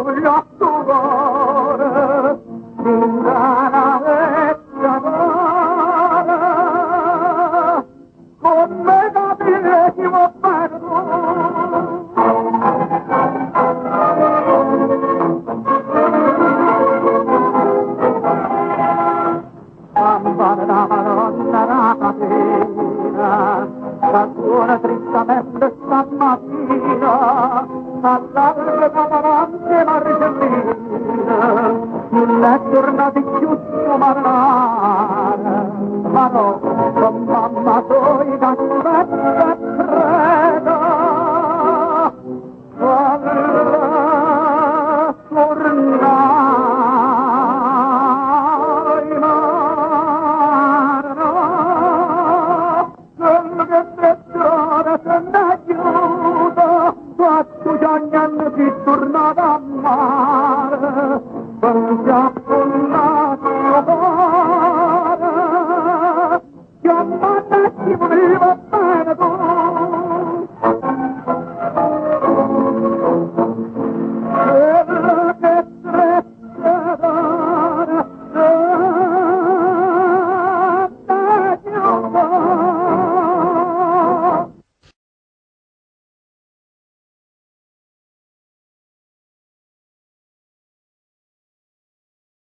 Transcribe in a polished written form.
voglio a tuo cuore, una vecchia amore, come capire chi va perduto. Campare la Madonna la mattina, la suona tristemente stamattina, all'alba davanti Marcellina, non è tornati più su Marnara, ma no, con mamma soi caspetta e prega, tornata a mare,